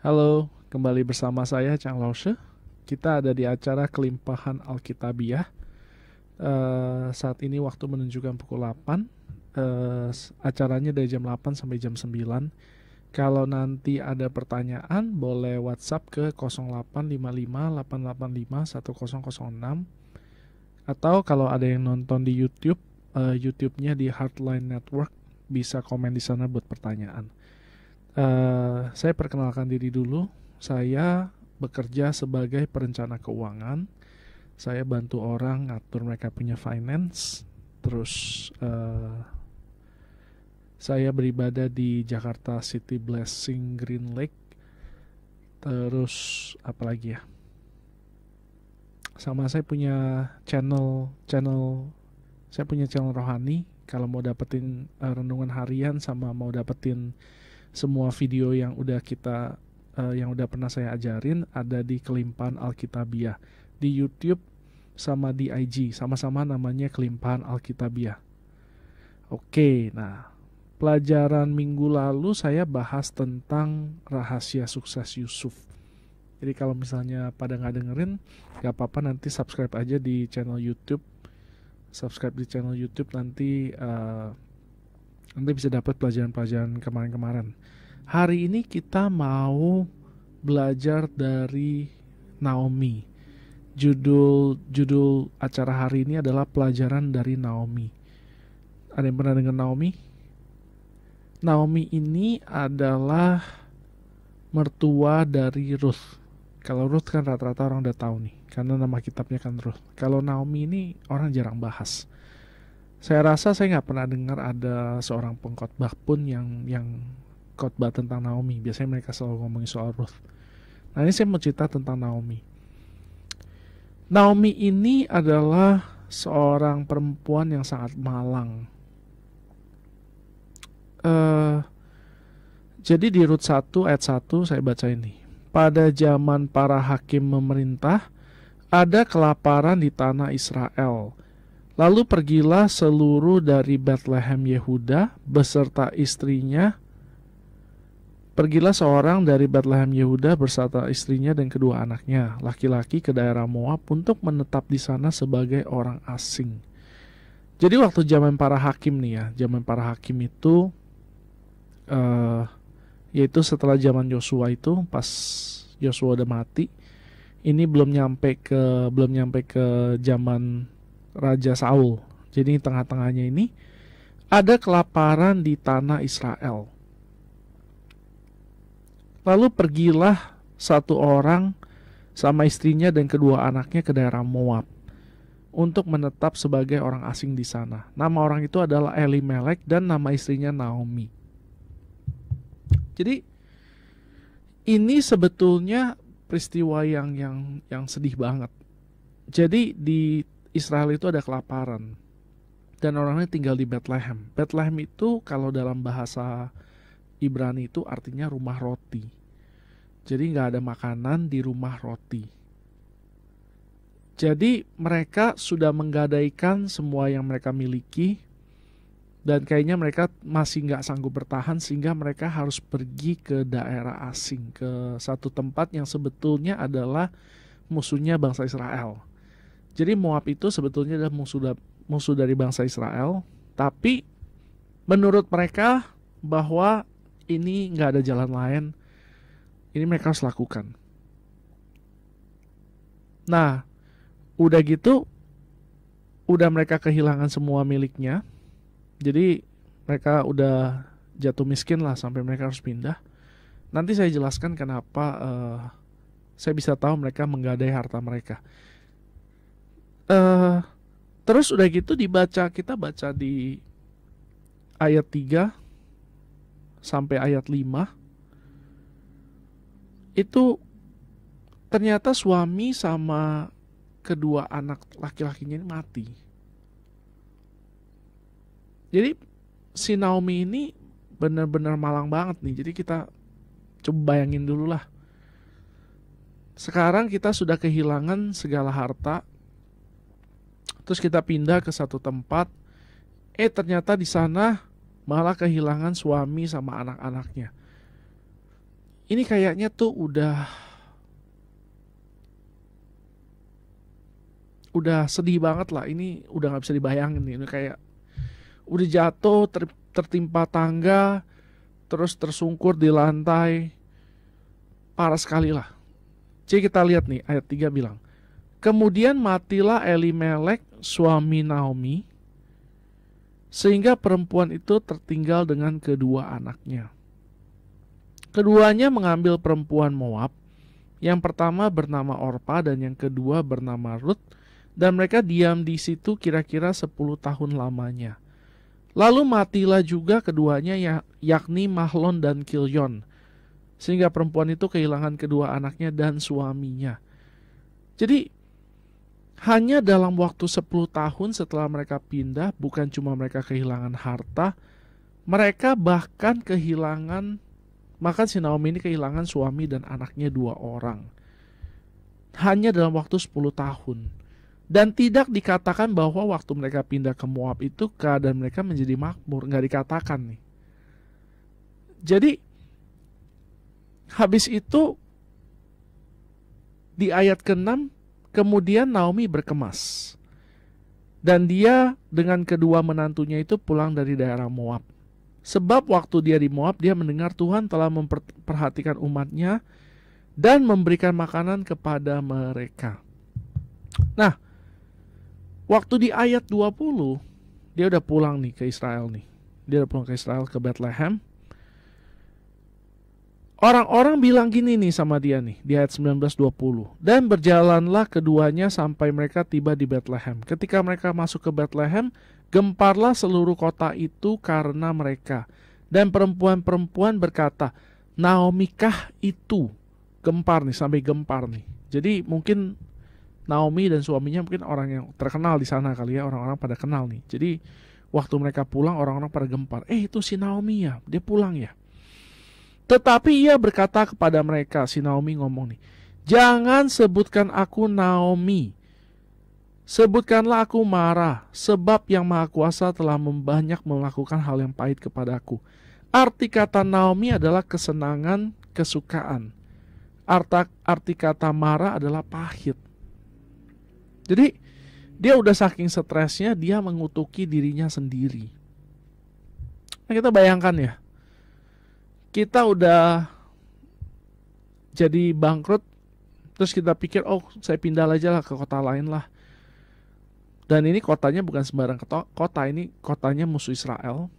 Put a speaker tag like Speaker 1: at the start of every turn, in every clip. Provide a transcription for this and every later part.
Speaker 1: Halo, kembali bersama saya Chang Lause. Kita ada di acara Kelimpahan Alkitabiah. Saat ini waktu menunjukkan pukul 8. Acaranya dari jam 8 sampai jam 9. Kalau nanti ada pertanyaan, boleh WhatsApp ke 0855 885 1006. Atau kalau ada yang nonton di YouTube, YouTube-nya di Heartline Network, bisa komen di sana buat pertanyaan. Saya perkenalkan diri dulu. Saya bekerja sebagai perencana keuangan. Saya bantu orang ngatur mereka punya finance. Terus saya beribadah di Jakarta City Blessing Green Lake. Terus apa lagi ya? Sama saya punya channel saya punya channel rohani. Kalau mau dapetin renungan harian sama mau dapetin semua video yang udah pernah saya ajarin, ada di Kelimpahan Alkitabiah di YouTube sama di IG, sama-sama namanya Kelimpahan Alkitabiah. Oke, nah pelajaran minggu lalu saya bahas tentang rahasia sukses Yusuf. Jadi kalau misalnya pada nggak dengerin, nggak apa-apa, nanti subscribe aja di channel YouTube. Subscribe di channel YouTube, nanti bisa dapat pelajaran-pelajaran kemarin-kemarin. Hari ini kita mau belajar dari Naomi. Judul acara hari ini adalah pelajaran dari Naomi. Ada yang pernah dengar Naomi? Naomi ini adalah mertua dari Ruth. Kalau Ruth kan rata-rata orang udah tahu nih, karena nama kitabnya kan Ruth. Kalau Naomi ini orang jarang bahas. Saya rasa saya nggak pernah dengar ada seorang pengkhotbah pun yang khotbah tentang Naomi. Biasanya mereka selalu ngomongin soal Ruth. Nah, ini saya mau cerita tentang Naomi. Naomi ini adalah seorang perempuan yang sangat malang. Jadi di Rut 1 ayat 1 saya baca ini. Pada zaman para hakim memerintah, ada kelaparan di tanah Israel. Lalu pergilah seluruh dari Bethlehem Yehuda beserta istrinya. Pergilah seorang dari Bethlehem Yehuda beserta istrinya dan kedua anaknya, laki-laki, ke daerah Moab untuk menetap di sana sebagai orang asing. Jadi waktu zaman para hakim nih ya, zaman para hakim itu yaitu setelah zaman Yosua, itu pas Yosua udah mati. Ini belum nyampe ke zaman Raja Saul. Jadi tengah-tengahnya ini ada kelaparan di tanah Israel. Lalu pergilah satu orang sama istrinya dan kedua anaknya ke daerah Moab untuk menetap sebagai orang asing di sana. Nama orang itu adalah Elimelek dan nama istrinya Naomi. Jadi ini sebetulnya peristiwa yang sedih banget. Jadi di Israel itu ada kelaparan dan orangnya tinggal di Bethlehem. Bethlehem itu kalau dalam bahasa Ibrani itu artinya rumah roti. Jadi nggak ada makanan di rumah roti. Jadi mereka sudah menggadaikan semua yang mereka miliki dan kayaknya mereka masih nggak sanggup bertahan sehingga mereka harus pergi ke daerah asing, ke satu tempat yang sebetulnya adalah musuhnya bangsa Israel. Jadi Moab itu sebetulnya adalah musuh dari bangsa Israel, tapi menurut mereka bahwa ini nggak ada jalan lain, ini mereka harus lakukan. Nah, udah gitu, udah mereka kehilangan semua miliknya, jadi mereka udah jatuh miskin lah sampai mereka harus pindah. Nanti saya jelaskan kenapa saya bisa tahu mereka menggadai harta mereka. Terus udah gitu kita baca di ayat 3 sampai ayat 5. Itu ternyata suami sama kedua anak laki-lakinya ini mati. Jadi si Naomi ini benar-benar malang banget nih. Jadi kita coba bayangin dulu lah. Sekarang kita sudah kehilangan segala harta. Terus kita pindah ke satu tempat. Ternyata di sana malah kehilangan suami sama anak-anaknya. ini kayaknya tuh udah sedih banget lah. Ini udah nggak bisa dibayangin nih. Ini kayak udah jatuh, tertimpa tangga, terus tersungkur di lantai. Parah sekali lah. Jadi kita lihat nih ayat 3 bilang, kemudian matilah Elimelek suami Naomi, sehingga perempuan itu tertinggal dengan kedua anaknya. Keduanya mengambil perempuan Moab, yang pertama bernama Orpa dan yang kedua bernama Ruth, dan mereka diam di situ kira-kira 10 tahun lamanya. Lalu matilah juga keduanya, yakni Mahlon dan Kilyon, sehingga perempuan itu kehilangan kedua anaknya dan suaminya. Jadi hanya dalam waktu 10 tahun setelah mereka pindah, bukan cuma mereka kehilangan harta, mereka bahkan si Naomi ini kehilangan suami dan anaknya 2 orang. Hanya dalam waktu 10 tahun. Dan tidak dikatakan bahwa waktu mereka pindah ke Moab itu keadaan mereka menjadi makmur. Nggak dikatakan nih. Jadi habis itu di ayat ke-6, kemudian Naomi berkemas. Dan dia dengan kedua menantunya itu pulang dari daerah Moab. Sebab waktu dia di Moab, dia mendengar Tuhan telah memperhatikan umatnya dan memberikan makanan kepada mereka. Nah, waktu di ayat 20, dia udah pulang nih ke Israel nih. Dia udah pulang ke Israel, ke Bethlehem. Orang-orang bilang gini nih sama dia nih, di ayat 19-20. Dan berjalanlah keduanya sampai mereka tiba di Bethlehem. Ketika mereka masuk ke Bethlehem, gemparlah seluruh kota itu karena mereka. Dan perempuan-perempuan berkata, Naomi-kah itu? Gempar nih, sampai gempar nih. Jadi mungkin Naomi dan suaminya mungkin orang yang terkenal di sana kali ya, orang-orang pada kenal nih. Jadi waktu mereka pulang, orang-orang pada gempar. Itu si Naomi ya, dia pulang ya. Tetapi ia berkata kepada mereka, si Naomi ngomong nih, jangan sebutkan aku Naomi, sebutkanlah aku Mara, sebab yang Maha Kuasa telah banyak melakukan hal yang pahit kepadaku. Arti kata Naomi adalah kesenangan, kesukaan. Arti kata Mara adalah pahit. Jadi dia udah saking stresnya, dia mengutuki dirinya sendiri. Nah, kita bayangkan ya, kita udah jadi bangkrut, terus kita pikir, oh saya pindah aja lah ke kota lain lah. Dan ini kotanya bukan sembarang kota, ini kotanya musuh Israel.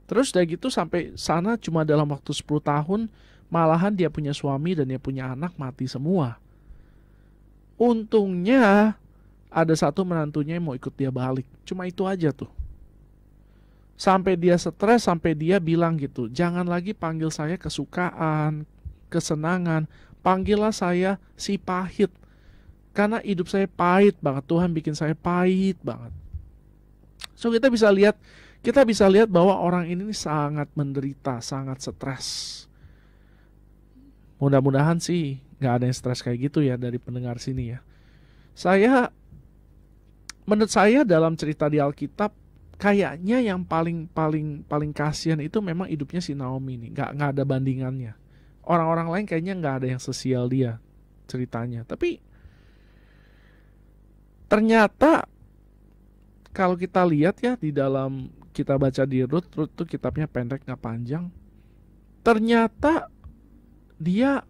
Speaker 1: Terus dari gitu sampai sana cuma dalam waktu 10 tahun, malahan dia punya suami dan dia punya anak mati semua. Untungnya ada satu menantunya yang mau ikut dia balik. Cuma itu aja tuh. Sampai dia stres, sampai dia bilang gitu, jangan lagi panggil saya kesukaan, kesenangan, panggillah saya si pahit. Karena hidup saya pahit banget, Tuhan bikin saya pahit banget. So kita bisa lihat bahwa orang ini sangat menderita, sangat stres. Mudah-mudahan sih nggak ada yang stres kayak gitu ya dari pendengar sini ya. Menurut saya dalam cerita di Alkitab, kayaknya yang paling kasihan itu memang hidupnya si Naomi nih, nggak ada bandingannya. Orang-orang lain kayaknya nggak ada yang sesial dia ceritanya. Tapi ternyata kalau kita lihat ya di dalam kita baca di Ruth tuh kitabnya pendek nggak panjang. Ternyata dia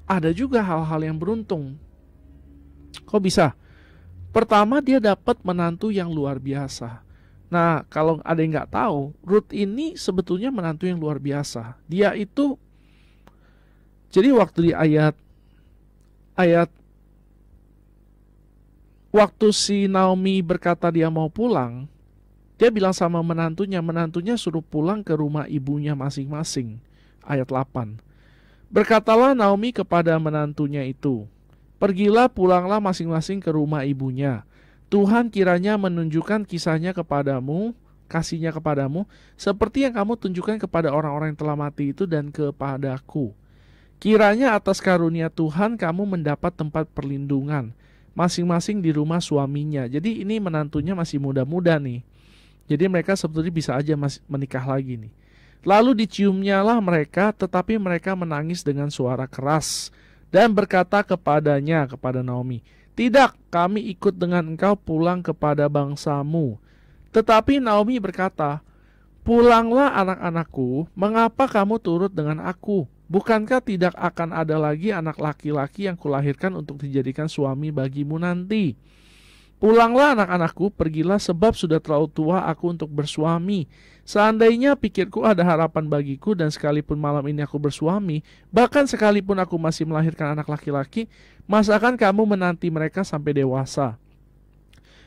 Speaker 1: ada juga hal-hal yang beruntung. Kok bisa? Pertama dia dapat menantu yang luar biasa. Nah, kalau ada yang nggak tahu, Ruth ini sebetulnya menantu yang luar biasa. Dia itu, jadi waktu di ayat waktu si Naomi berkata dia mau pulang, dia bilang sama menantunya suruh pulang ke rumah ibunya masing-masing. Ayat 8. Berkatalah Naomi kepada menantunya itu, pergilah pulanglah masing-masing ke rumah ibunya. Tuhan kiranya menunjukkan kasihnya kepadamu, seperti yang kamu tunjukkan kepada orang-orang yang telah mati itu dan kepadaku. Kiranya atas karunia Tuhan kamu mendapat tempat perlindungan, masing-masing di rumah suaminya. Jadi ini menantunya masih muda-muda nih. Jadi mereka sebetulnya bisa aja menikah lagi nih. Lalu diciumnyalah mereka, tetapi mereka menangis dengan suara keras dan berkata kepadanya, kepada Naomi, "Tidak, kami ikut dengan engkau pulang kepada bangsamu." Tetapi Naomi berkata, "Pulanglah anak-anakku, mengapa kamu turut dengan aku? Bukankah tidak akan ada lagi anak laki-laki yang kulahirkan untuk dijadikan suami bagimu nanti? Pulanglah anak-anakku, pergilah sebab sudah terlalu tua aku untuk bersuami. Seandainya pikirku ada harapan bagiku dan sekalipun malam ini aku bersuami, bahkan sekalipun aku masih melahirkan anak laki-laki, masakan kamu menanti mereka sampai dewasa?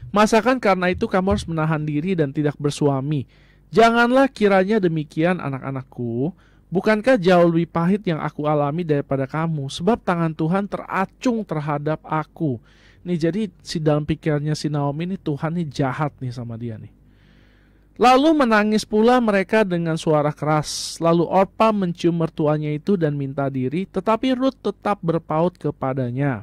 Speaker 1: Masakan karena itu kamu harus menahan diri dan tidak bersuami? Janganlah kiranya demikian anak-anakku. Bukankah jauh lebih pahit yang aku alami daripada kamu? Sebab tangan Tuhan teracung terhadap aku." Nih jadi dalam pikirannya si Naomi nih, Tuhan nih jahat nih sama dia nih. Lalu menangis pula mereka dengan suara keras. Lalu Orpa mencium mertuanya itu dan minta diri, tetapi Ruth tetap berpaut kepadanya.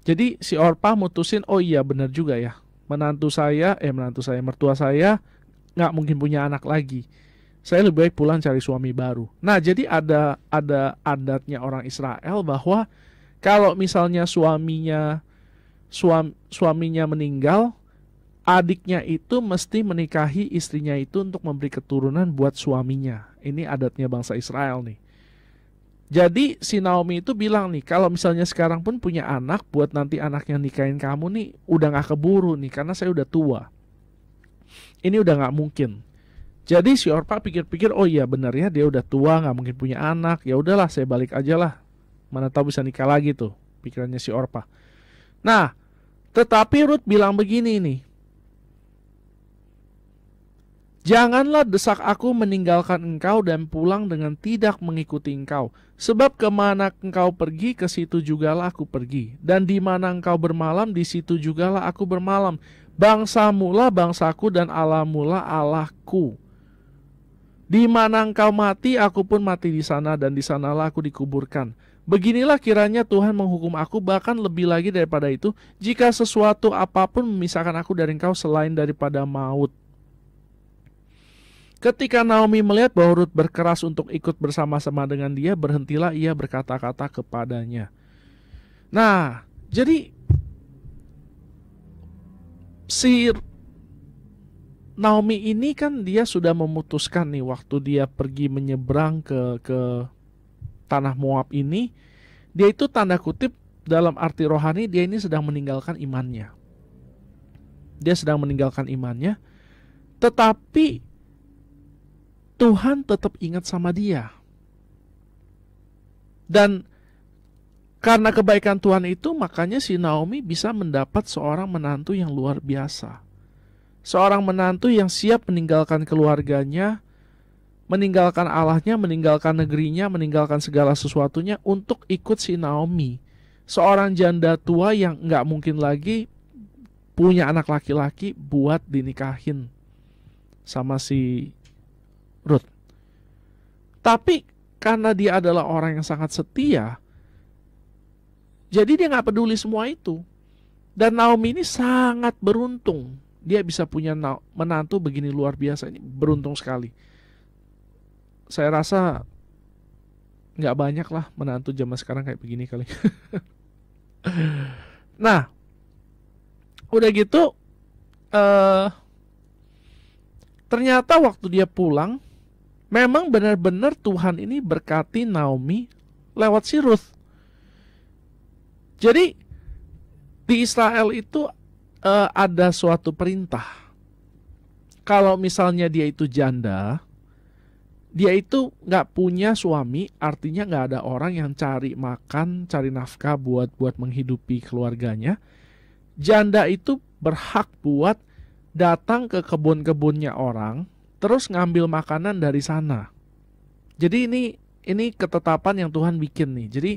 Speaker 1: Jadi si Orpa mutusin, oh iya benar juga ya, mertua saya nggak mungkin punya anak lagi. Saya lebih baik pulang cari suami baru. Nah jadi ada adatnya orang Israel bahwa kalau misalnya suaminya meninggal, adiknya itu mesti menikahi istrinya itu untuk memberi keturunan buat suaminya. Ini adatnya bangsa Israel nih. Jadi si Naomi itu bilang nih, kalau misalnya sekarang pun punya anak, buat nanti anaknya nikahin kamu nih, udah gak keburu nih, karena saya udah tua. Ini udah gak mungkin. Jadi si Orpa pikir-pikir, oh iya benar ya, dia udah tua, gak mungkin punya anak. Ya udahlah, saya balik aja lah. Mana tahu bisa nikah lagi tuh, pikirannya si Orpa. Nah, tetapi Ruth bilang begini nih, "Janganlah desak aku meninggalkan engkau dan pulang dengan tidak mengikuti engkau. Sebab kemana engkau pergi, ke situ jugalah aku pergi. Dan di mana engkau bermalam, di situ jugalah aku bermalam. Bangsamulah bangsaku dan Allahmulah Allahku. Di mana engkau mati, aku pun mati di sana, dan di sanalah aku dikuburkan. Beginilah kiranya Tuhan menghukum aku, bahkan lebih lagi daripada itu, jika sesuatu apapun memisahkan aku dari engkau selain daripada maut." Ketika Naomi melihat bahwa Ruth berkeras untuk ikut bersama-sama dengan dia, berhentilah ia berkata-kata kepadanya. Nah, jadi si Naomi ini kan dia sudah memutuskan nih waktu dia pergi menyeberang ke tanah Moab ini, dia itu tanda kutip dalam arti rohani dia ini sedang meninggalkan imannya. Dia sedang meninggalkan imannya, tetapi Tuhan tetap ingat sama dia. Dan karena kebaikan Tuhan itu, makanya si Naomi bisa mendapat seorang menantu yang luar biasa. Seorang menantu yang siap meninggalkan keluarganya, meninggalkan Allahnya, meninggalkan negerinya, meninggalkan segala sesuatunya untuk ikut si Naomi. Seorang janda tua yang gak mungkin lagi punya anak laki-laki buat dinikahin sama si Ruth. Tapi karena dia adalah orang yang sangat setia, jadi dia gak peduli semua itu. Dan Naomi ini sangat beruntung. Dia bisa punya menantu begini luar biasa. Ini beruntung sekali. Saya rasa gak banyak lah menantu zaman sekarang kayak begini kali. Nah, udah gitu ternyata waktu dia pulang, memang benar-benar Tuhan ini berkati Naomi lewat si Ruth. Jadi di Israel itu ada suatu perintah. Kalau misalnya dia itu janda, dia itu gak punya suami, artinya gak ada orang yang cari makan, cari nafkah buat menghidupi keluarganya. Janda itu berhak buat datang ke kebun-kebunnya orang, terus ngambil makanan dari sana. Jadi ini ketetapan yang Tuhan bikin nih. Jadi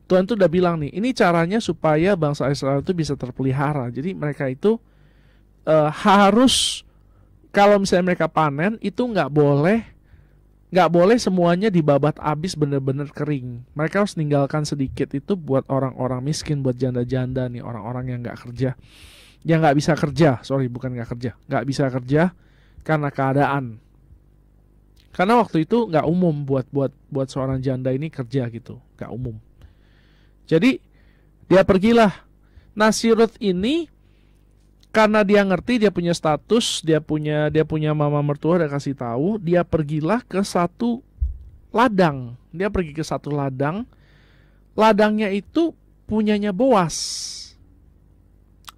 Speaker 1: Tuhan tuh udah bilang nih, ini caranya supaya bangsa Israel itu bisa terpelihara. Jadi mereka itu harus, kalau misalnya mereka panen, itu nggak boleh semuanya dibabat habis bener-bener kering. Mereka harus ninggalkan sedikit itu buat orang-orang miskin, buat janda-janda nih, orang-orang yang nggak kerja, yang nggak bisa kerja. Nggak bisa kerja karena keadaan Karena waktu itu nggak umum buat seorang janda ini kerja gitu, nggak umum. Jadi dia pergilah. Nah, si Ruth ini karena dia ngerti, dia punya status, dia punya mama mertua udah kasih tahu, dia pergilah ke satu ladang. Dia pergi ke satu ladang. Ladangnya itu punyanya Boas.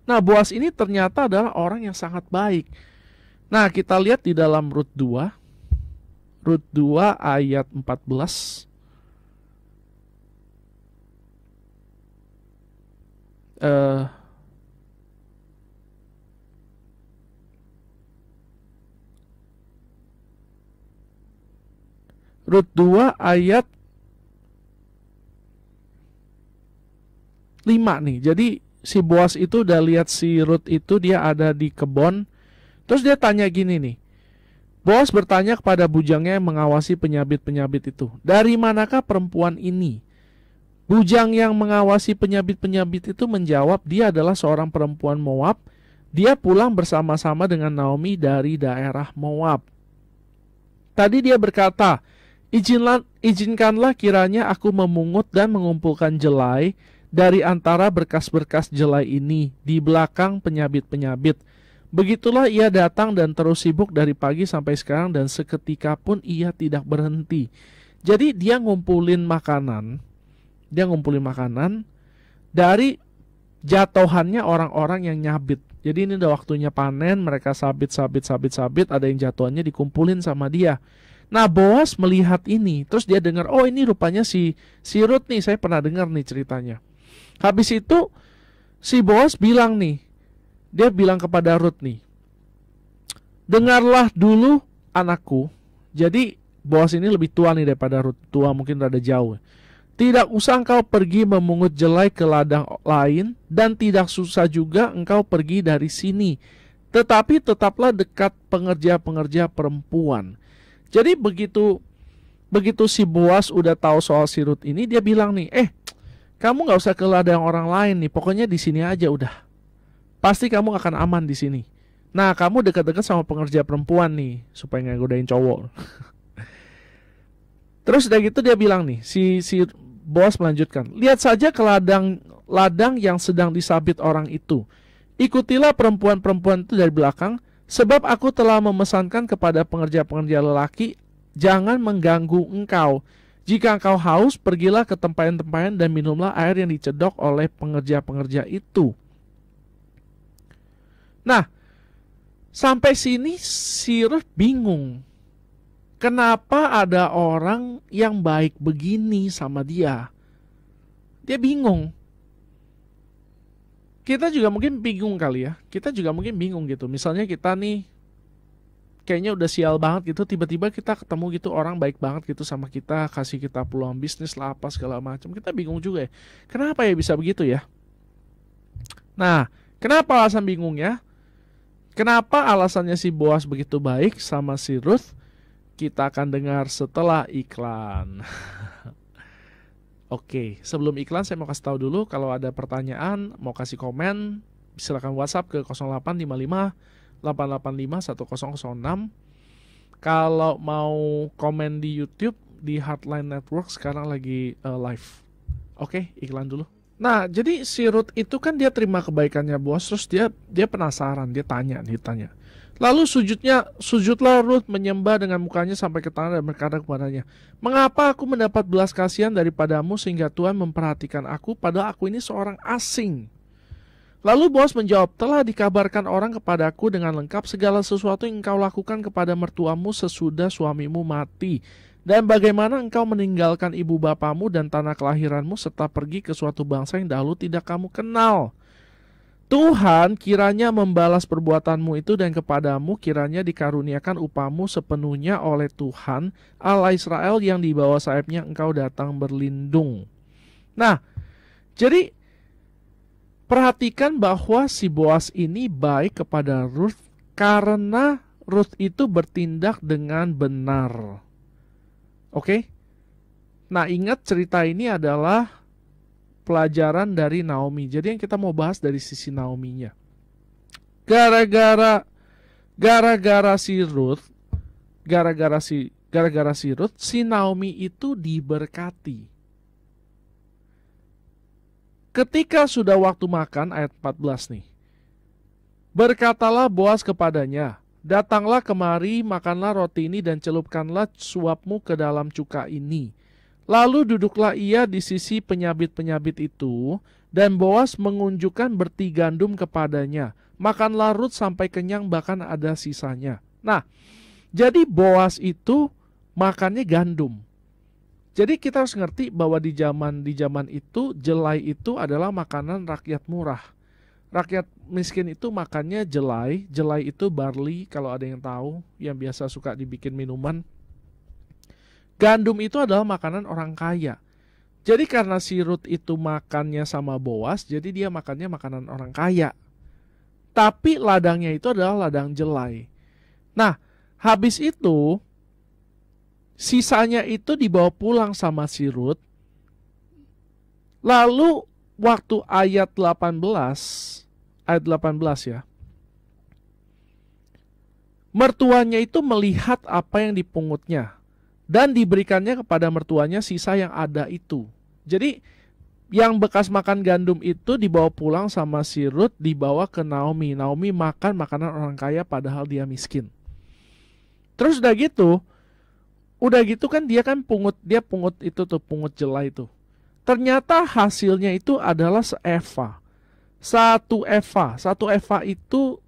Speaker 1: Nah, Boas ini ternyata adalah orang yang sangat baik. Nah, kita lihat di dalam Rut 2. Rut 2 ayat 14. Rut 2 ayat 5 nih. Jadi si Boas itu udah lihat si Rut itu dia ada di kebun. Terus dia tanya gini nih. Boas bertanya kepada bujangnya yang mengawasi penyabit-penyabit itu, dari manakah perempuan ini? Bujang yang mengawasi penyabit-penyabit itu menjawab, dia adalah seorang perempuan Moab. Dia pulang bersama-sama dengan Naomi dari daerah Moab. Tadi dia berkata, izinkanlah kiranya aku memungut dan mengumpulkan jelai dari antara berkas-berkas jelai ini di belakang penyabit-penyabit. Begitulah ia datang dan terus sibuk dari pagi sampai sekarang dan seketika pun ia tidak berhenti. Jadi dia ngumpulin makanan dari jatuhannya orang-orang yang nyabit. Jadi ini udah waktunya panen, mereka sabit, ada yang jatuhannya dikumpulin sama dia. Nah, Boas melihat ini, terus dia dengar, oh ini rupanya si Rut nih, saya pernah dengar nih ceritanya. Habis itu si Boas bilang nih, dia bilang kepada Rut nih, dengarlah dulu anakku. Jadi Boas ini lebih tua nih daripada Rut, tua mungkin rada jauh. Tidak usah engkau pergi memungut jelai ke ladang lain, dan tidak susah juga engkau pergi dari sini. Tetapi tetaplah dekat pengerja-pengerja perempuan. Jadi begitu si Boas udah tahu soal si Rut ini, dia bilang nih, kamu nggak usah ke ladang orang lain nih, pokoknya di sini aja udah. Pasti kamu akan aman di sini. Nah, kamu dekat-dekat sama pengerja perempuan nih, supaya nggak godain cowok. Terus udah gitu dia bilang nih, si Boas melanjutkan, lihat saja ke ladang yang sedang disabit orang itu. Ikutilah perempuan-perempuan itu dari belakang, sebab aku telah memesankan kepada pengerja-pengerja lelaki, jangan mengganggu engkau. Jika engkau haus, pergilah ke tempayan-tempayan dan minumlah air yang dicedok oleh pengerja-pengerja itu. Nah, sampai sini si Ruth bingung. Kenapa ada orang yang baik begini sama dia? Dia bingung. Kita juga mungkin bingung kali ya. Kita juga mungkin bingung gitu. Misalnya kita nih kayaknya udah sial banget gitu, tiba-tiba kita ketemu gitu orang baik banget gitu sama kita, kasih kita peluang bisnis lah apa segala macam. Kita bingung juga ya. Kenapa ya bisa begitu ya? Nah, kenapa alasan bingungnya? Kenapa alasannya si Boas begitu baik sama si Ruth? Kita akan dengar setelah iklan. Oke, sebelum iklan saya mau kasih tahu dulu, kalau ada pertanyaan, mau kasih komen, silakan WhatsApp ke 0855 885 1006. Kalau mau komen di YouTube di Heartline Network sekarang lagi live. Oke, iklan dulu. Nah, jadi si Ruth itu kan dia terima kebaikannya Boas, terus dia penasaran, dia tanya. Lalu sujudlah Ruth menyembah dengan mukanya sampai ke tanah dan berkata kepadanya, mengapa aku mendapat belas kasihan daripadamu sehingga Tuhan memperhatikan aku, padahal aku ini seorang asing? Lalu Boas menjawab, telah dikabarkan orang kepadaku dengan lengkap segala sesuatu yang engkau lakukan kepada mertuamu sesudah suamimu mati. Dan bagaimana engkau meninggalkan ibu bapamu dan tanah kelahiranmu serta pergi ke suatu bangsa yang dahulu tidak kamu kenal. Tuhan kiranya membalas perbuatanmu itu dan kepadamu kiranya dikaruniakan upahmu sepenuhnya oleh Tuhan Allah Israel yang di bawah sayapnya engkau datang berlindung. Nah, jadi perhatikan bahwa si Boas ini baik kepada Ruth karena Ruth itu bertindak dengan benar. Oke? Nah, ingat cerita ini adalah pelajaran dari Naomi. Jadi yang kita mau bahas dari sisi Naominya. Gara-gara si Ruth, gara-gara si gara-gara si Ruth, si Naomi itu diberkati. Ketika sudah waktu makan, ayat 14 nih. Berkatalah Boas kepadanya, datanglah kemari, makanlah roti ini dan celupkanlah suapmu ke dalam cuka ini. Lalu duduklah ia di sisi penyabit-penyabit itu, dan Boas mengunjukkan berti gandum kepadanya. Makanlah Ruth sampai kenyang, bahkan ada sisanya. Nah, jadi Boas itu makannya gandum. Jadi kita harus ngerti bahwa di zaman itu jelai itu adalah makanan rakyat murah. Rakyat miskin itu makannya jelai. Jelai itu barley, kalau ada yang tahu, yang biasa suka dibikin minuman. Gandum itu adalah makanan orang kaya. Jadi karena si Ruth itu makannya sama Boas, jadi dia makannya makanan orang kaya. Tapi ladangnya itu adalah ladang jelai. Nah, habis itu sisanya itu dibawa pulang sama si Ruth. Lalu waktu ayat 18 ya. Mertuanya itu melihat apa yang dipungutnya dan diberikannya kepada mertuanya sisa yang ada itu. Jadi yang bekas makan gandum itu dibawa pulang sama si Ruth, dibawa ke Naomi. Naomi makan makanan orang kaya padahal dia miskin. Terus udah gitu kan dia pungut itu tuh, pungut jelai itu. Ternyata hasilnya itu adalah seeva. Satu eva itu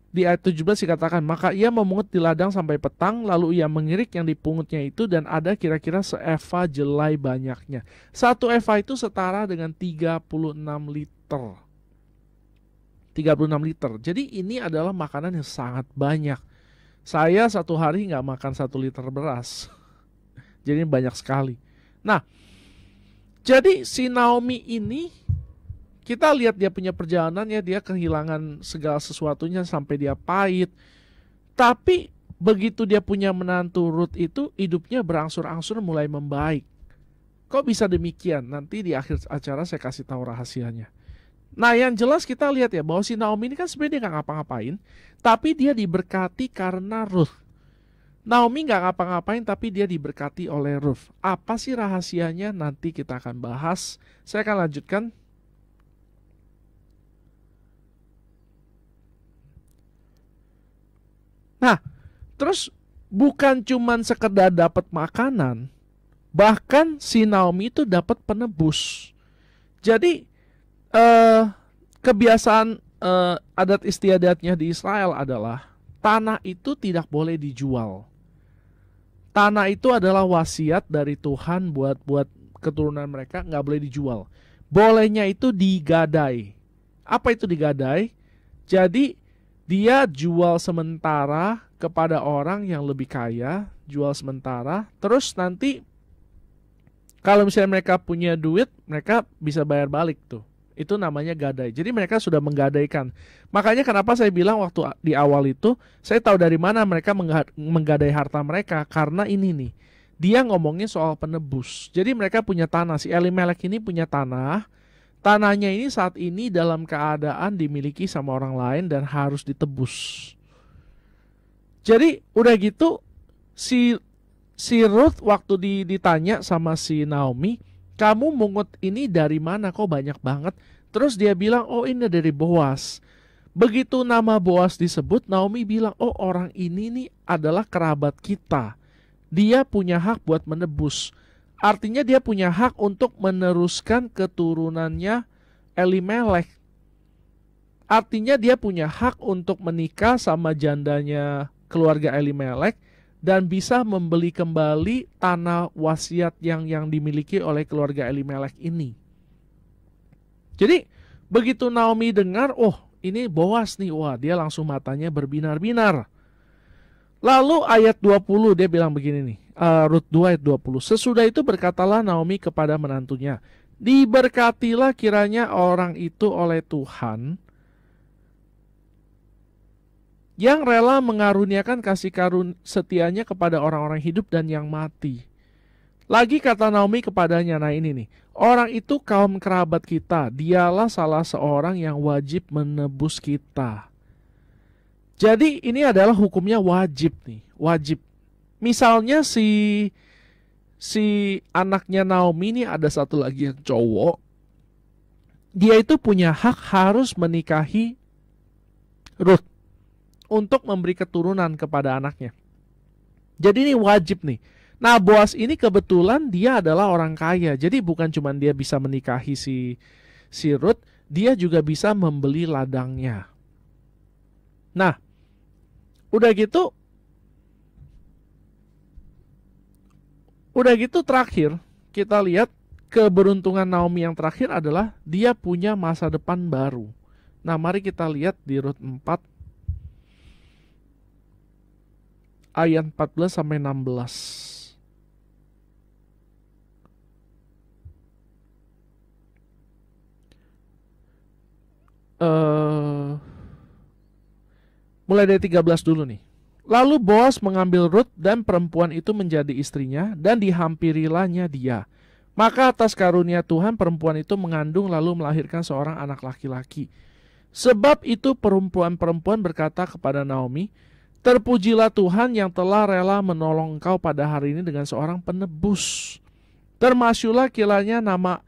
Speaker 1: di ayat 17 dikatakan, maka ia memungut di ladang sampai petang, lalu ia mengirik yang dipungutnya itu dan ada kira-kira seeva jelai banyaknya. Satu eva itu setara dengan 36 liter. 36 liter. Jadi ini adalah makanan yang sangat banyak. Saya satu hari nggak makan 1 liter beras. Jadi banyak sekali. Nah, jadi si Naomi ini, kita lihat dia punya perjalanan ya, dia kehilangan segala sesuatunya sampai dia pahit. Tapi begitu dia punya menantu Ruth itu, hidupnya berangsur-angsur mulai membaik. Kok bisa demikian? Nanti di akhir acara saya kasih tahu rahasianya. Nah, yang jelas kita lihat ya, bahwa si Naomi ini kan sebenarnya dia nggak ngapa-ngapain, tapi dia diberkati karena Ruth. Naomi nggak ngapa-ngapain, tapi dia diberkati oleh Ruth. Apa sih rahasianya? Nanti kita akan bahas. Saya akan lanjutkan. Nah, terus bukan cuman sekedar dapat makanan, bahkan si Naomi itu dapat penebus. Jadi kebiasaan adat istiadatnya di Israel adalah tanah itu tidak boleh dijual. Tanah itu adalah wasiat dari Tuhan buat keturunan mereka, nggak boleh dijual. Bolehnya itu digadai. Apa itu digadai? Jadi dia jual sementara kepada orang yang lebih kaya, jual sementara, terus nanti kalau misalnya mereka punya duit, mereka bisa bayar balik tuh. Itu namanya gadai. Jadi mereka sudah menggadaikan. Makanya kenapa saya bilang waktu di awal itu, saya tahu dari mana mereka menggadai harta mereka. Karena ini nih, dia ngomongin soal penebus. Jadi mereka punya tanah. Si Elimelek ini punya tanah. Tanahnya ini saat ini dalam keadaan dimiliki sama orang lain dan harus ditebus. Jadi udah gitu, si Ruth waktu ditanya sama si Naomi, kamu mungut ini dari mana, kok banyak banget? Terus dia bilang, oh ini dari Boas. Begitu nama Boas disebut, Naomi bilang, oh orang ini nih adalah kerabat kita. Dia punya hak buat menebus. Artinya dia punya hak untuk meneruskan keturunannya Elimelek. Artinya dia punya hak untuk menikah sama jandanya keluarga Elimelek dan bisa membeli kembali tanah wasiat yang dimiliki oleh keluarga Elimelek ini. Jadi begitu Naomi dengar, oh ini Boas nih, wah dia langsung matanya berbinar-binar. Lalu ayat 20 dia bilang begini nih, Rut 2 ayat 20. Sesudah itu berkatalah Naomi kepada menantunya, diberkatilah kiranya orang itu oleh Tuhan, yang rela mengaruniakan kasih setianya kepada orang-orang hidup dan yang mati. Lagi kata Naomi kepadanya, nah ini nih, orang itu kaum kerabat kita, dialah salah seorang yang wajib menebus kita. Jadi ini adalah hukumnya wajib nih, wajib. Misalnya si anaknya Naomi ini ada satu lagi yang cowok, dia itu punya hak harus menikahi Ruth untuk memberi keturunan kepada anaknya. Jadi ini wajib nih. Nah, Boas ini kebetulan dia adalah orang kaya. Jadi bukan cuma dia bisa menikahi si Ruth, dia juga bisa membeli ladangnya. Nah, udah gitu terakhir kita lihat keberuntungan Naomi yang terakhir adalah dia punya masa depan baru. Nah, mari kita lihat di Rut 4 ayat 14 sampai 16. Mulai dari 13 dulu nih. Lalu Boas mengambil Rut dan perempuan itu menjadi istrinya dan dihampirilahnya dia. Maka atas karunia Tuhan perempuan itu mengandung lalu melahirkan seorang anak laki-laki. Sebab itu perempuan-perempuan berkata kepada Naomi, terpujilah Tuhan yang telah rela menolong engkau pada hari ini dengan seorang penebus. Termasyulah kiranya nama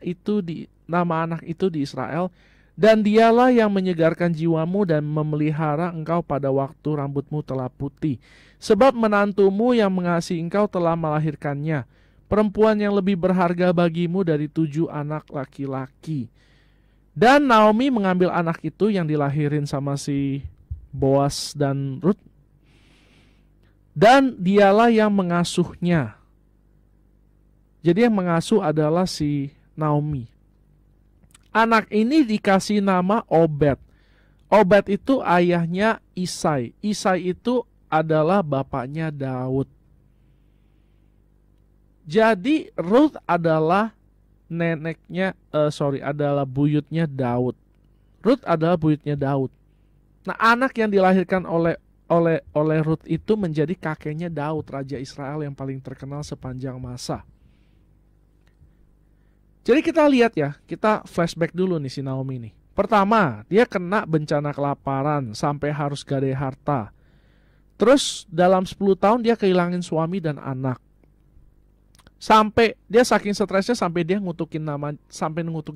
Speaker 1: anak itu di Israel, dan dialah yang menyegarkan jiwamu dan memelihara engkau pada waktu rambutmu telah putih. Sebab menantumu yang mengasihi engkau telah melahirkannya, perempuan yang lebih berharga bagimu dari 7 anak laki-laki. Dan Naomi mengambil anak itu yang dilahirin sama si Boas dan Ruth, dan dialah yang mengasuhnya. Jadi yang mengasuh adalah si Naomi. Anak ini dikasih nama Obed. Obed itu ayahnya Isai. Isai itu adalah bapaknya Daud. Jadi Ruth adalah adalah buyutnya Daud. Ruth adalah buyutnya Daud. Nah, anak yang dilahirkan oleh Ruth itu menjadi kakeknya Daud, raja Israel yang paling terkenal sepanjang masa. Jadi kita lihat ya, kita flashback dulu nih si Naomi nih. Pertama, dia kena bencana kelaparan sampai harus gadai harta. Terus dalam 10 tahun dia kehilangan suami dan anak. Sampai dia saking stresnya sampai dia ngutukin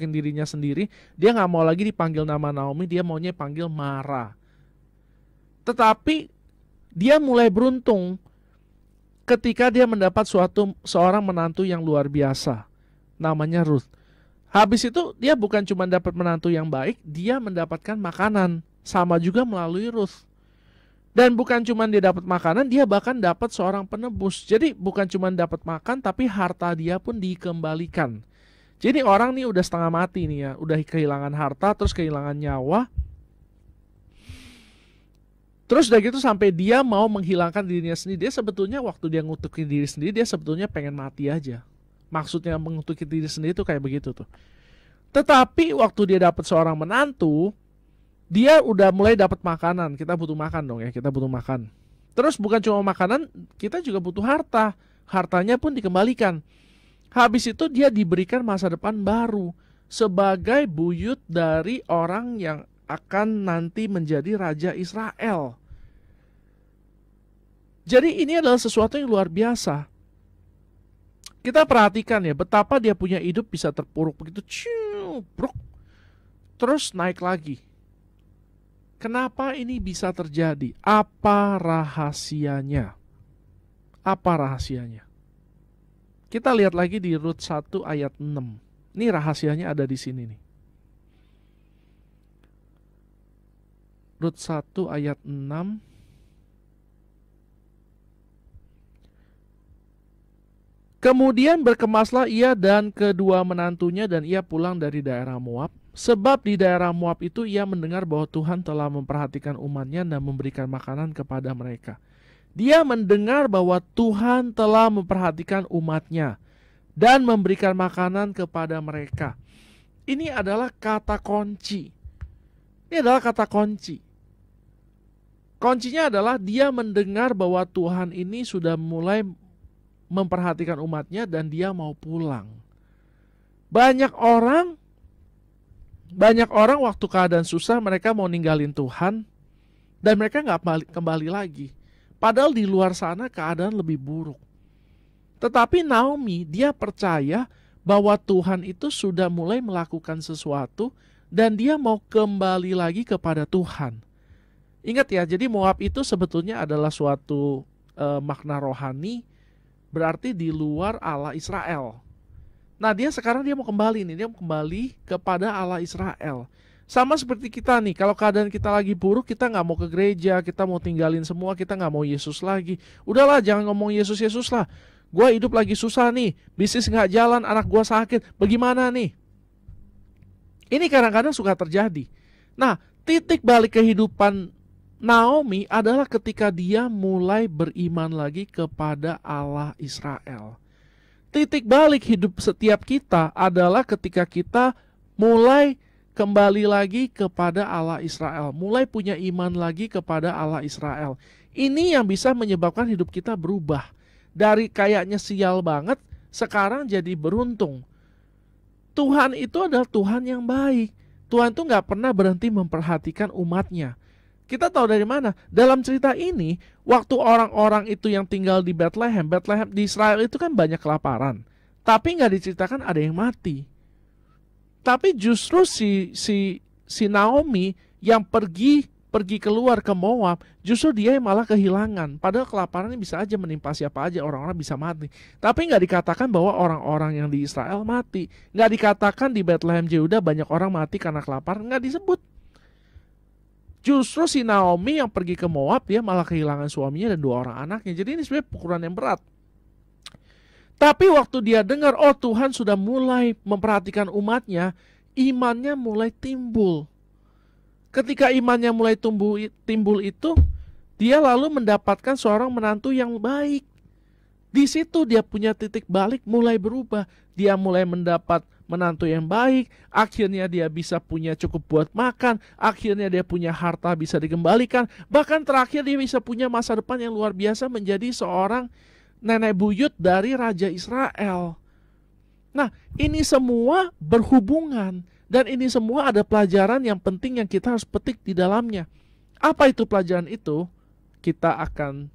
Speaker 1: dirinya sendiri. Dia gak mau lagi dipanggil nama Naomi, dia maunya panggil Mara. Tetapi dia mulai beruntung ketika dia mendapat seorang menantu yang luar biasa. Namanya Ruth. Habis itu dia bukan cuma dapat menantu yang baik, dia mendapatkan makanan. Sama juga melalui Ruth. Dan bukan cuma dia dapat makanan, dia bahkan dapat seorang penebus. Jadi bukan cuma dapat makan, tapi harta dia pun dikembalikan. Jadi orang nih udah setengah mati nih ya, udah kehilangan harta, terus kehilangan nyawa. Terus udah gitu sampai dia mau menghilangkan dirinya sendiri. Dia sebetulnya waktu dia ngutukin diri sendiri, dia sebetulnya pengen mati aja. Maksudnya mengutuki diri sendiri itu kayak begitu tuh. Tetapi waktu dia dapat seorang menantu, dia udah mulai dapat makanan. Kita butuh makan dong ya, kita butuh makan. Terus bukan cuma makanan, kita juga butuh harta. Hartanya pun dikembalikan. Habis itu dia diberikan masa depan baru sebagai buyut dari orang yang akan nanti menjadi raja Israel. Jadi ini adalah sesuatu yang luar biasa. Kita perhatikan ya, betapa dia punya hidup bisa terpuruk begitu, terus naik lagi. Kenapa ini bisa terjadi? Apa rahasianya? Apa rahasianya? Kita lihat lagi di Rut 1 ayat 6. Ini rahasianya ada di sini nih. Rut 1 ayat 6. Kemudian berkemaslah ia dan kedua menantunya dan ia pulang dari daerah Moab. Sebab di daerah Moab itu ia mendengar bahwa Tuhan telah memperhatikan umatnya dan memberikan makanan kepada mereka. Dia mendengar bahwa Tuhan telah memperhatikan umatnya dan memberikan makanan kepada mereka. Ini adalah kata kunci. Ini adalah kata kunci. Kuncinya adalah dia mendengar bahwa Tuhan ini sudah mulai memperhatikan umatnya dan dia mau pulang. Banyak orang waktu keadaan susah mereka mau ninggalin Tuhan dan mereka nggak kembali lagi. Padahal di luar sana keadaan lebih buruk. Tetapi Naomi, dia percaya bahwa Tuhan itu sudah mulai melakukan sesuatu dan dia mau kembali lagi kepada Tuhan. Ingat ya, jadi Moab itu sebetulnya adalah suatu makna rohani, berarti di luar Allah Israel. Nah, sekarang dia mau kembali nih, dia mau kembali kepada Allah Israel. Sama seperti kita nih, kalau keadaan kita lagi buruk, kita nggak mau ke gereja, kita mau tinggalin semua, kita nggak mau Yesus lagi. Udahlah, jangan ngomong Yesus lah. Gue hidup lagi susah nih, bisnis nggak jalan, anak gue sakit, bagaimana nih? Ini kadang-kadang suka terjadi. Nah, titik balik kehidupan Naomi adalah ketika dia mulai beriman lagi kepada Allah Israel. Titik balik hidup setiap kita adalah ketika kita mulai kembali lagi kepada Allah Israel. Mulai punya iman lagi kepada Allah Israel. Ini yang bisa menyebabkan hidup kita berubah. Dari kayaknya sial banget, sekarang jadi beruntung. Tuhan itu adalah Tuhan yang baik. Tuhan tuh gak pernah berhenti memperhatikan umatnya. Kita tahu dari mana? Dalam cerita ini, waktu orang-orang itu yang tinggal di Bethlehem di Israel itu kan banyak kelaparan. Tapi nggak diceritakan ada yang mati. Tapi justru si Naomi yang pergi keluar ke Moab, justru dia yang malah kehilangan. Padahal kelaparan ini bisa aja menimpa siapa aja, orang-orang bisa mati. Tapi nggak dikatakan bahwa orang-orang yang di Israel mati. Nggak dikatakan di Bethlehem Yehuda banyak orang mati karena kelaparan, nggak disebut. Justru si Naomi yang pergi ke Moab, dia malah kehilangan suaminya dan 2 orang anaknya. Jadi ini sebenarnya pukulan yang berat. Tapi waktu dia dengar, oh Tuhan sudah mulai memperhatikan umatnya, imannya mulai timbul. Ketika imannya mulai timbul itu, dia lalu mendapatkan seorang menantu yang baik. Di situ dia punya titik balik, mulai berubah. Dia mulai mendapat menantu yang baik, akhirnya dia bisa punya cukup buat makan, akhirnya dia punya harta bisa dikembalikan, bahkan terakhir dia bisa punya masa depan yang luar biasa menjadi seorang nenek buyut dari Raja Israel. Nah, ini semua berhubungan dan ini semua ada pelajaran yang penting yang kita harus petik di dalamnya. Apa itu pelajaran itu? Kita akan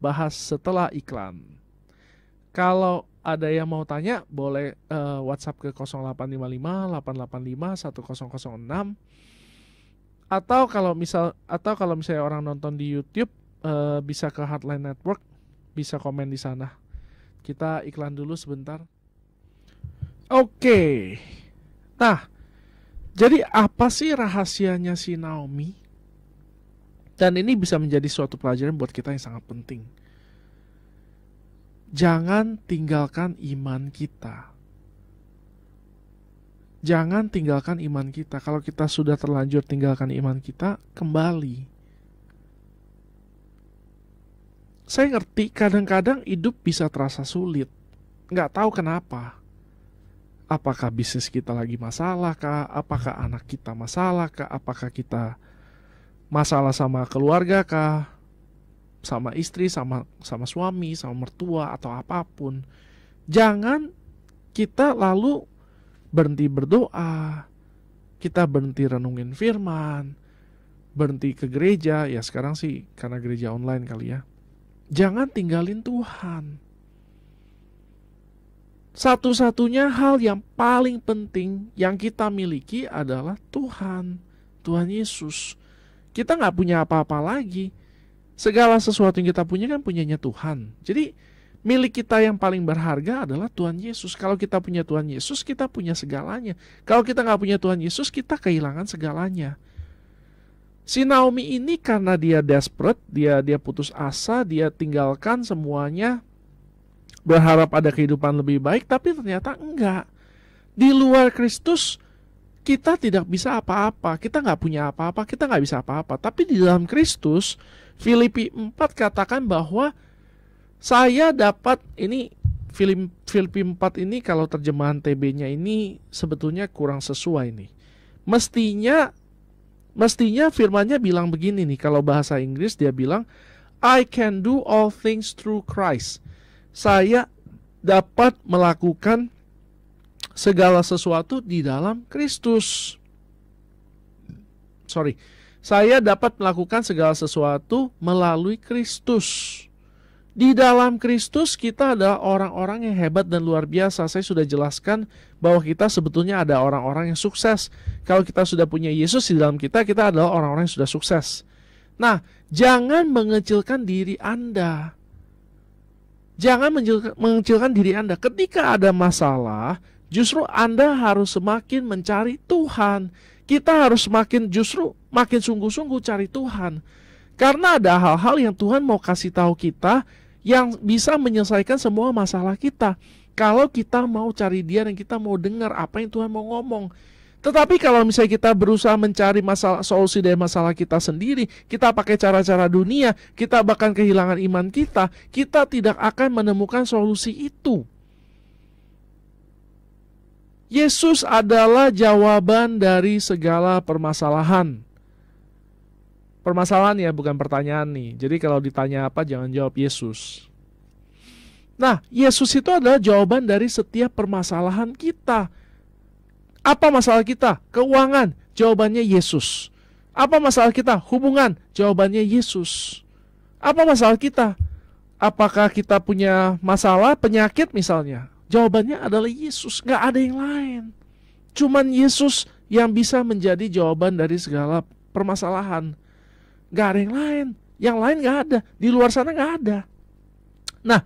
Speaker 1: bahas setelah iklan. Kalau ada yang mau tanya, boleh WhatsApp ke 0855 885 1006. Atau kalau misalnya orang nonton di YouTube, bisa ke Heartline Network, bisa komen di sana. Kita iklan dulu sebentar. Oke. Nah, jadi apa sih rahasianya si Naomi? Dan ini bisa menjadi suatu pelajaran buat kita yang sangat penting. Jangan tinggalkan iman kita. Jangan tinggalkan iman kita. Kalau kita sudah terlanjur tinggalkan iman kita, kembali. Saya ngerti kadang-kadang hidup bisa terasa sulit. Nggak tahu kenapa. Apakah bisnis kita lagi masalah kah? Apakah anak kita masalah kah? Apakah kita masalah sama keluarga kah? Sama istri, sama suami, sama mertua, atau apapun. Jangan kita lalu berhenti berdoa, kita berhenti renungin firman, berhenti ke gereja. Ya sekarang sih karena gereja online kali ya. Jangan tinggalin Tuhan. Satu-satunya hal yang paling penting yang kita miliki adalah Tuhan, Tuhan Yesus. Kita gak punya apa-apa lagi. Segala sesuatu yang kita punya kan punyanya Tuhan. Jadi milik kita yang paling berharga adalah Tuhan Yesus. Kalau kita punya Tuhan Yesus, kita punya segalanya. Kalau kita nggak punya Tuhan Yesus, kita kehilangan segalanya. Si Naomi ini karena dia desperate, dia putus asa, dia tinggalkan semuanya, berharap ada kehidupan lebih baik, tapi ternyata enggak. Di luar Kristus, kita tidak bisa apa-apa. Kita nggak punya apa-apa, kita nggak bisa apa-apa. Tapi di dalam Kristus, Filipi 4 katakan bahwa saya dapat, ini Filipi 4 ini kalau terjemahan TB-nya ini sebetulnya kurang sesuai nih. Mestinya firmannya bilang begini nih, kalau bahasa Inggris dia bilang I can do all things through Christ. Saya dapat melakukan segala sesuatu di dalam Kristus. Saya dapat melakukan segala sesuatu melalui Kristus. Di dalam Kristus kita adalah orang-orang yang hebat dan luar biasa. Saya sudah jelaskan bahwa kita sebetulnya ada orang-orang yang sukses. Kalau kita sudah punya Yesus di dalam kita, kita adalah orang-orang yang sudah sukses. Nah, jangan mengecilkan diri Anda. Jangan mengecilkan diri Anda. Ketika ada masalah, justru Anda harus semakin mencari Tuhan. Kita harus justru makin sungguh-sungguh cari Tuhan. Karena ada hal-hal yang Tuhan mau kasih tahu kita yang bisa menyelesaikan semua masalah kita. Kalau kita mau cari Dia dan kita mau dengar apa yang Tuhan mau ngomong. Tetapi kalau misalnya kita berusaha mencari solusi dari masalah kita sendiri, kita pakai cara-cara dunia, kita bahkan kehilangan iman kita tidak akan menemukan solusi itu. Yesus adalah jawaban dari segala permasalahan. Permasalahan ya, bukan pertanyaan nih. Jadi kalau ditanya apa, jangan jawab Yesus. Nah, Yesus itu adalah jawaban dari setiap permasalahan kita. Apa masalah kita? Keuangan, jawabannya Yesus. Apa masalah kita? Hubungan, jawabannya Yesus. Apa masalah kita? Apakah kita punya masalah penyakit misalnya? Jawabannya adalah Yesus, nggak ada yang lain. Cuman Yesus yang bisa menjadi jawaban dari segala permasalahan. Nggak ada yang lain nggak ada. Di luar sana nggak ada. Nah,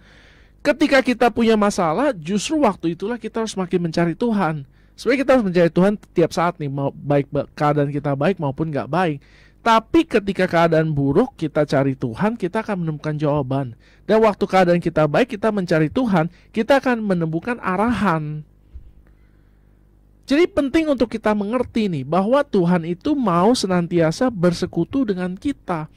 Speaker 1: ketika kita punya masalah, justru waktu itulah kita harus makin mencari Tuhan. Sebenarnya kita harus mencari Tuhan tiap saat nih, mau baik keadaan kita baik maupun nggak baik. Tapi ketika keadaan buruk, kita cari Tuhan, kita akan menemukan jawaban. Dan waktu keadaan kita baik, kita mencari Tuhan, kita akan menemukan arahan. Jadi penting untuk kita mengerti nih, bahwa Tuhan itu mau senantiasa bersekutu dengan kita.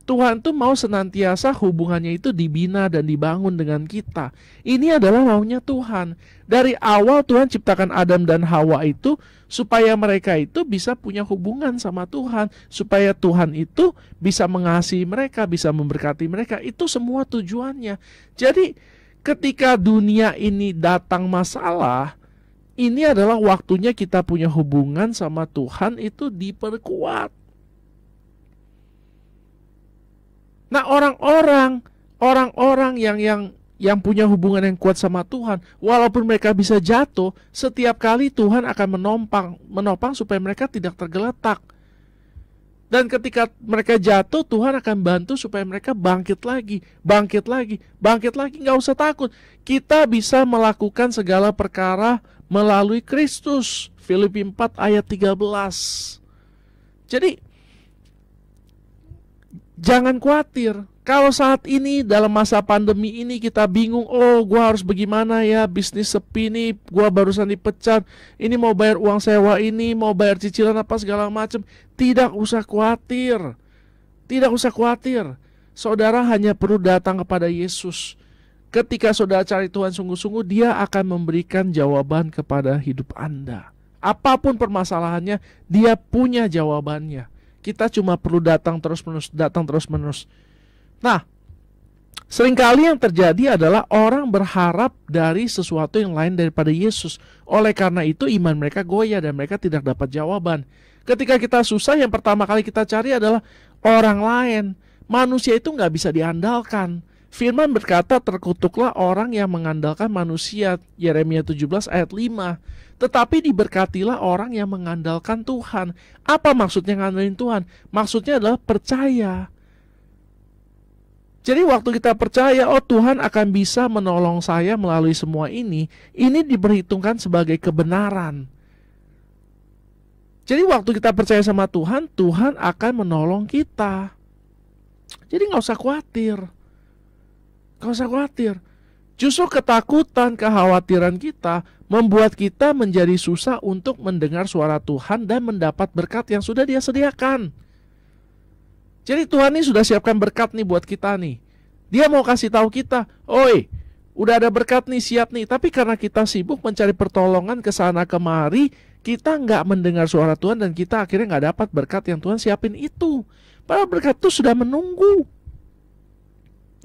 Speaker 1: Tuhan itu mau senantiasa hubungannya itu dibina dan dibangun dengan kita. Ini adalah maunya Tuhan. Dari awal Tuhan ciptakan Adam dan Hawa itu supaya mereka itu bisa punya hubungan sama Tuhan, supaya Tuhan itu bisa mengasihi mereka, bisa memberkati mereka. Itu semua tujuannya. Jadi ketika dunia ini datang masalah, ini adalah waktunya kita punya hubungan sama Tuhan itu diperkuat. Nah, orang-orang yang punya hubungan yang kuat sama Tuhan, walaupun mereka bisa jatuh, setiap kali Tuhan akan menopang supaya mereka tidak tergeletak. Dan ketika mereka jatuh, Tuhan akan bantu supaya mereka bangkit lagi. Nggak usah takut. Kita bisa melakukan segala perkara melalui Kristus. Filipi 4 ayat 13. Jadi jangan khawatir. Kalau saat ini dalam masa pandemi ini kita bingung, gua harus bagaimana ya, bisnis sepi nih, gua barusan dipecat, ini mau bayar uang sewa ini, mau bayar cicilan apa segala macam. Tidak usah khawatir. Saudara hanya perlu datang kepada Yesus. Ketika saudara cari Tuhan sungguh-sungguh, Dia akan memberikan jawaban kepada hidup Anda. Apapun permasalahannya, Dia punya jawabannya. Kita cuma perlu datang terus-menerus. Nah, seringkali yang terjadi adalah orang berharap dari sesuatu yang lain daripada Yesus. Oleh karena itu iman mereka goyah dan mereka tidak dapat jawaban. Ketika kita susah, yang pertama kali kita cari adalah orang lain. Manusia itu nggak bisa diandalkan. Firman berkata, terkutuklah orang yang mengandalkan manusia. Yeremia 17 ayat 5. Tetapi diberkatilah orang yang mengandalkan Tuhan. Apa maksudnya ngandalin Tuhan? Maksudnya adalah percaya. Jadi waktu kita percaya, Tuhan akan bisa menolong saya melalui semua ini diperhitungkan sebagai kebenaran. Jadi waktu kita percaya sama Tuhan, Tuhan akan menolong kita. Jadi nggak usah khawatir. Justru ketakutan, kekhawatiran kita membuat kita menjadi susah untuk mendengar suara Tuhan dan mendapat berkat yang sudah Dia sediakan. Jadi Tuhan ini sudah siapkan berkat nih buat kita nih. Dia mau kasih tahu kita, udah ada berkat nih, siap nih. Tapi karena kita sibuk mencari pertolongan ke sana kemari, kita nggak mendengar suara Tuhan dan kita akhirnya nggak dapat berkat yang Tuhan siapin itu. Padahal berkat itu sudah menunggu.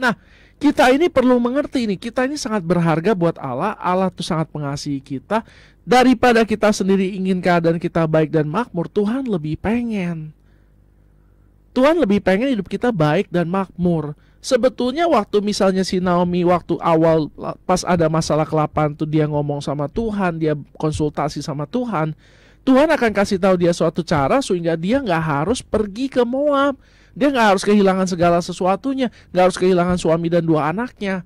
Speaker 1: Nah, kita ini perlu mengerti nih, kita ini sangat berharga buat Allah. Allah tuh sangat mengasihi kita. Daripada kita sendiri ingin keadaan kita baik dan makmur, Tuhan lebih pengen. Tuhan lebih pengen hidup kita baik dan makmur. Sebetulnya waktu misalnya si Naomi waktu awal pas ada masalah kelaparan tuh dia ngomong sama Tuhan, dia konsultasi sama Tuhan, Tuhan akan kasih tahu dia suatu cara sehingga dia nggak harus pergi ke Moab. Dia nggak harus kehilangan segala sesuatunya, nggak harus kehilangan suami dan 2 anaknya.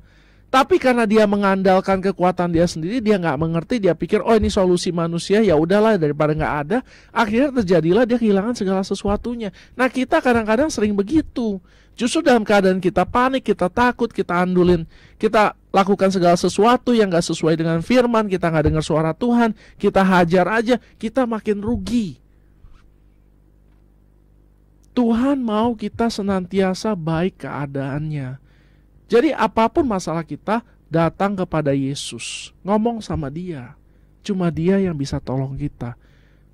Speaker 1: Tapi karena dia mengandalkan kekuatan dia sendiri, dia nggak mengerti, dia pikir oh ini solusi manusia, ya udahlah daripada nggak ada. Akhirnya terjadilah dia kehilangan segala sesuatunya. Nah kita kadang-kadang sering begitu. Justru dalam keadaan kita panik, kita takut, kita andulin, kita lakukan segala sesuatu yang nggak sesuai dengan firman, kita nggak dengar suara Tuhan, kita hajar aja, kita makin rugi. Tuhan mau kita senantiasa baik keadaannya. Jadi apapun masalah kita, datang kepada Yesus, ngomong sama dia. Cuma dia yang bisa tolong kita.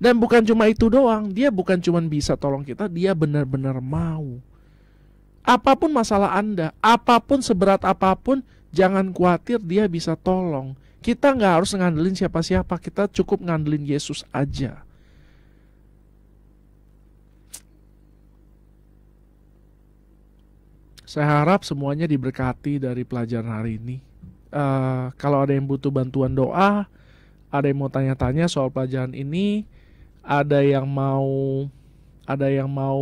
Speaker 1: Dan bukan cuma itu doang, dia bukan cuma bisa tolong kita, dia benar-benar mau. Apapun masalah Anda, apapun seberat apapun, jangan khawatir, dia bisa tolong. Kita nggak harus ngandelin siapa-siapa, kita cukup ngandelin Yesus aja. Saya harap semuanya diberkati dari pelajaran hari ini. Kalau ada yang butuh bantuan doa, ada yang mau tanya-tanya soal pelajaran ini, ada yang mau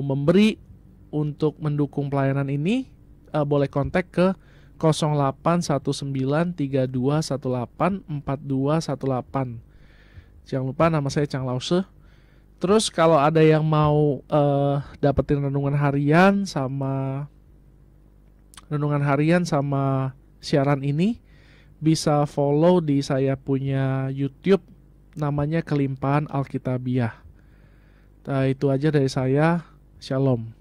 Speaker 1: memberi untuk mendukung pelayanan ini, boleh kontak ke 081932184218. Jangan lupa nama saya Chang Lause. Terus kalau ada yang mau dapetin renungan harian sama siaran ini, bisa follow di saya punya YouTube, namanya Kelimpahan Alkitabiah. Nah, itu aja dari saya. Shalom.